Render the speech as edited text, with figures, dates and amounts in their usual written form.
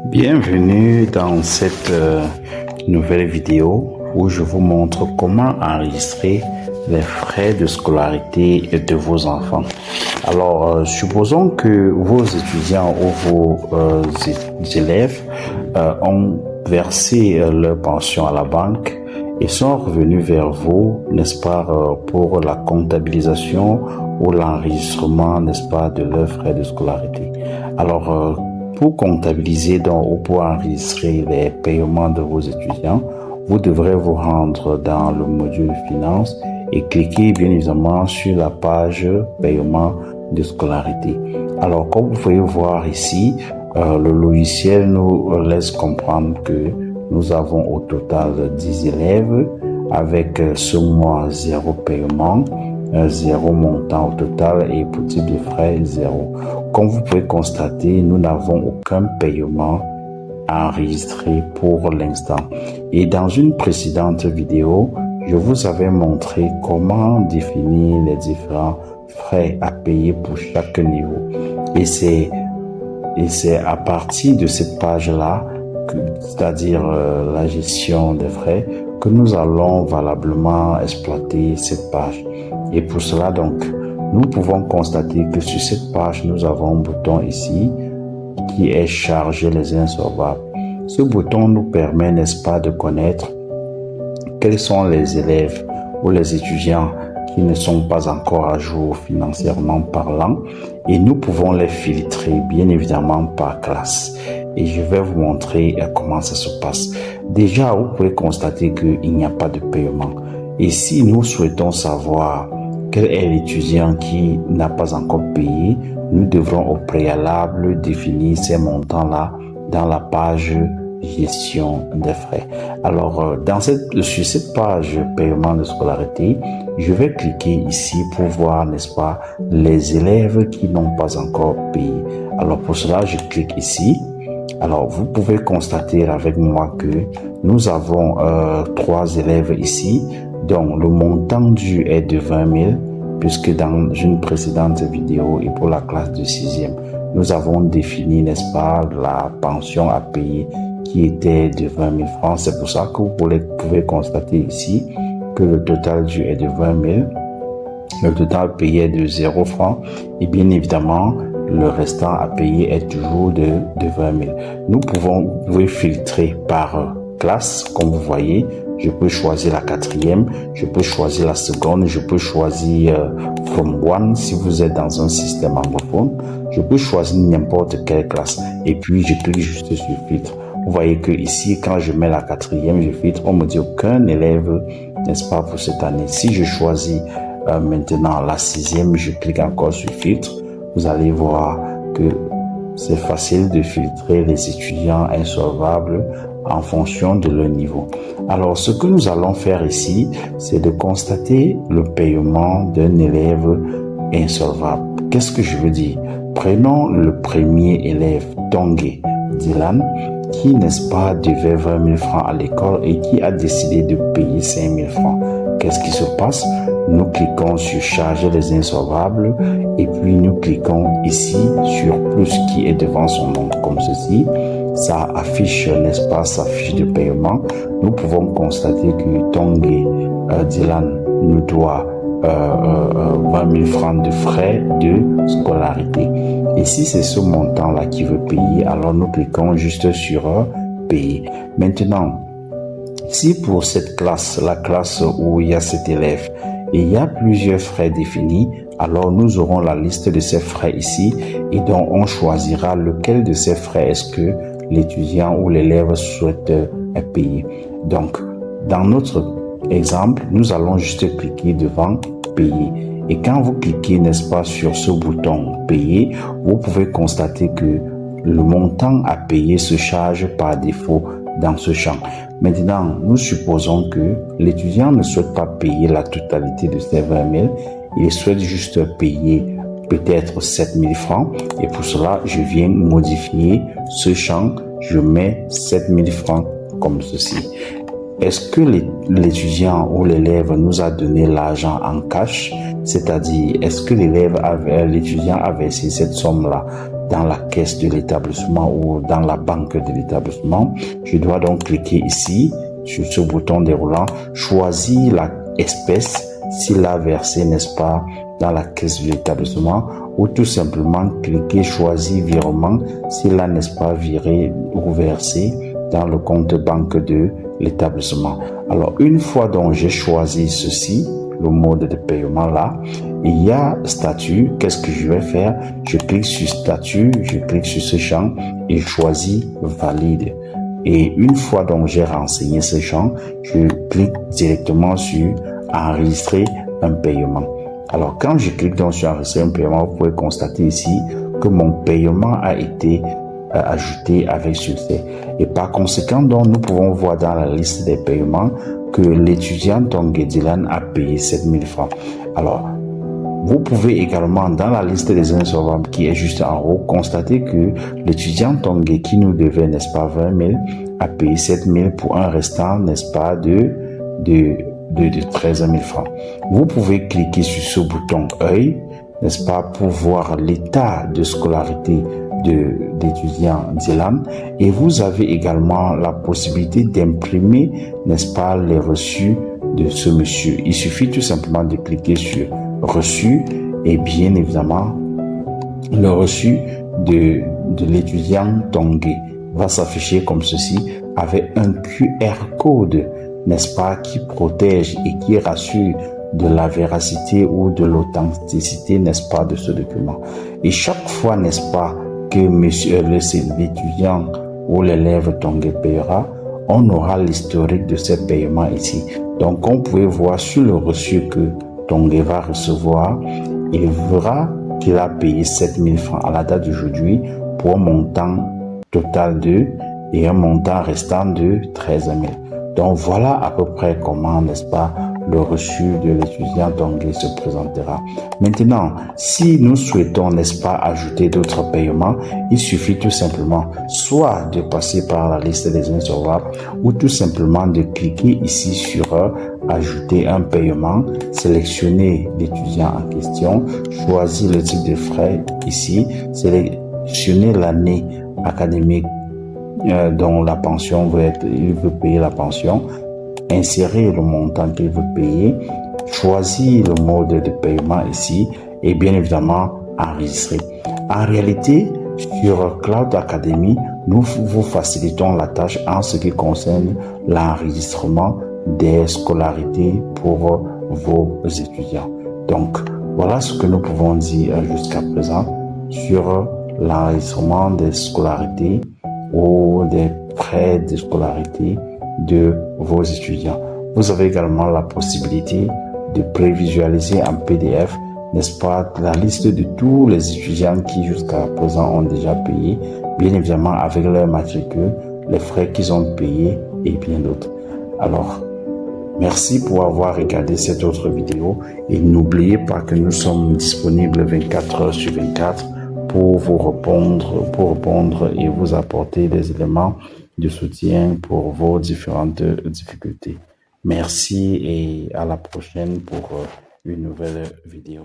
Bienvenue dans cette nouvelle vidéo où je vous montre comment enregistrer les frais de scolarité de vos enfants. Alors, supposons que vos étudiants ou vos élèves ont versé leur pension à la banque et sont revenus vers vous, n'est-ce pas, pour la comptabilisation ou l'enregistrement, n'est-ce pas, de leurs frais de scolarité. Alors, pour comptabiliser ou pour enregistrer les paiements de vos étudiants, vous devrez vous rendre dans le module Finance et cliquer bien évidemment sur la page Paiement de scolarité. Alors, comme vous pouvez voir ici, le logiciel nous laisse comprendre que nous avons au total 10 élèves avec ce mois 0 paiement, 0 montant au total et pour type de frais 0. Comme vous pouvez constater, nous n'avons aucun paiement enregistré pour l'instant. Et dans une précédente vidéo, je vous avais montré comment définir les différents frais à payer pour chaque niveau. Et c'est à partir de cette page-là, c'est-à-dire la gestion des frais, que nous allons valablement exploiter cette page. Et pour cela, donc, nous pouvons constater que sur cette page, nous avons un bouton ici qui est chargé les insolvables. Ce bouton nous permet, n'est-ce pas, de connaître quels sont les élèves ou les étudiants qui ne sont pas encore à jour financièrement parlant et nous pouvons les filtrer bien évidemment par classe. Et je vais vous montrer comment ça se passe. Déjà, vous pouvez constater qu'il n'y a pas de paiement. Et si nous souhaitons savoir quel est l'étudiant qui n'a pas encore payé, nous devrons au préalable définir ces montants-là dans la page gestion des frais. Alors, sur cette page paiement de scolarité, je vais cliquer ici pour voir, n'est-ce pas, les élèves qui n'ont pas encore payé. Alors, pour cela, je clique ici. Alors, vous pouvez constater avec moi que nous avons 3 élèves ici, dont le montant dû est de 20 000, puisque dans une précédente vidéo et pour la classe de 6e, nous avons défini, n'est-ce pas, la pension à payer qui était de 20 000 francs. C'est pour ça que vous pouvez constater ici que le total dû est de 20 000, le total payé est de 0 francs et bien évidemment, le restant à payer est toujours de 20 000. Vous pouvez filtrer par classe, comme vous voyez. Je peux choisir la 4e, je peux choisir la seconde, je peux choisir from one si vous êtes dans un système anglophone. Je peux choisir n'importe quelle classe et puis je clique juste sur filtre. Vous voyez que ici, quand je mets la 4e, je filtre, on me dit aucun élève, n'est-ce pas, pour cette année. Si je choisis maintenant la 6e, je clique encore sur filtre. Vous allez voir que c'est facile de filtrer les étudiants insolvables en fonction de leur niveau. Alors, ce que nous allons faire ici, c'est de constater le paiement d'un élève insolvable. Qu'est-ce que je veux dire? Prenons le premier élève, Tongue Dylan, qui, n'est-ce pas, devait 20 000 francs à l'école et qui a décidé de payer 5 000 francs. Qu'est-ce qui se passe? Nous cliquons sur charger les insolvables et puis nous cliquons ici sur plus qui est devant son nom comme ceci. Ça affiche, n'est-ce pas, sa fiche de paiement. Nous pouvons constater que Tongue Dylan nous doit 20 000 francs de frais de scolarité. Et si c'est ce montant-là qui veut payer, alors nous cliquons juste sur payer. Maintenant, si pour cette classe, la classe où il y a cet élève, et il y a plusieurs frais définis, alors nous aurons la liste de ces frais ici et donc on choisira lequel de ces frais est-ce que l'étudiant ou l'élève souhaite payer. Donc, dans notre exemple, nous allons juste cliquer devant payer. Et quand vous cliquez, n'est-ce pas, sur ce bouton payer, vous pouvez constater que le montant à payer se charge par défaut dans ce champ. Maintenant, nous supposons que l'étudiant ne souhaite pas payer la totalité de ces 20 000, il souhaite juste payer peut-être 7 000 francs et pour cela, je viens modifier ce champ, je mets 7 000 francs comme ceci. Est-ce que l'étudiant ou l'élève nous a donné l'argent en cash? C'est-à-dire, est-ce que l'étudiant a versé cette somme-là dans la caisse de l'établissement ou dans la banque de l'établissement. Je dois donc cliquer ici sur ce bouton déroulant, choisir la espèce s'il l'a versé, n'est-ce pas, dans la caisse de l'établissement, ou tout simplement cliquer choisir virement s'il a, n'est-ce pas, viré ou versé dans le compte banque de l'établissement. Alors, une fois donc j'ai choisi ceci, le mode de paiement là, il y a statut. Qu'est-ce que je vais faire? Je clique sur statut, je clique sur ce champ et je choisis valide. Et une fois donc j'ai renseigné ce champ, je clique directement sur enregistrer un paiement. Alors quand je clique donc sur enregistrer un paiement, vous pouvez constater ici que mon paiement a été ajouté avec succès. Et par conséquent, donc, nous pouvons voir dans la liste des paiements que l'étudiant Tongué Dylan a payé 7 000 francs. Alors, vous pouvez également, dans la liste des insolvables qui est juste en haut, constater que l'étudiant Tongué qui nous devait, n'est-ce pas, 20 000, a payé 7 000 pour un restant, n'est-ce pas, de 13 000 francs. Vous pouvez cliquer sur ce bouton œil, n'est-ce pas, pour voir l'état de scolarité d'étudiant Dylan, et vous avez également la possibilité d'imprimer, n'est-ce pas, les reçus de ce monsieur. Il suffit tout simplement de cliquer sur reçu et bien évidemment le reçu de l'étudiant Tongué va s'afficher comme ceci avec un QR code, n'est-ce pas, qui protège et qui rassure de la véracité ou de l'authenticité, n'est-ce pas, de ce document. Et chaque fois, n'est-ce pas, que l'étudiant ou l'élève Tongué paiera, on aura l'historique de ces paiements ici. Donc, on peut voir sur le reçu que Tongué va recevoir, il verra qu'il a payé 7 000 francs à la date d'aujourd'hui pour un montant total et un montant restant de 13 000. Donc, voilà à peu près comment, n'est-ce pas, le reçu de l'étudiant Tongué se présentera. Maintenant, si nous souhaitons, n'est-ce pas, ajouter d'autres paiements, il suffit tout simplement soit de passer par la liste des insolvables ou tout simplement de cliquer ici sur ajouter un paiement, sélectionner l'étudiant en question, choisir le type de frais ici, sélectionner l'année académique dont la pension il veut payer la pension, insérer le montant qu'il veut payer, choisir le mode de paiement ici et bien évidemment enregistrer. En réalité, sur Cloud Academy, nous vous facilitons la tâche en ce qui concerne l'enregistrement des scolarités pour vos étudiants. Donc, voilà ce que nous pouvons dire jusqu'à présent sur l'enregistrement des scolarités ou des frais de scolarité de vos étudiants. Vous avez également la possibilité de prévisualiser en PDF, n'est-ce pas, la liste de tous les étudiants qui jusqu'à présent ont déjà payé, bien évidemment avec leur matricule, les frais qu'ils ont payés et bien d'autres. Alors, merci pour avoir regardé cette autre vidéo et n'oubliez pas que nous sommes disponibles 24 heures sur 24 pour vous répondre et vous apporter des éléments de soutien pour vos différentes difficultés. Merci et à la prochaine pour une nouvelle vidéo.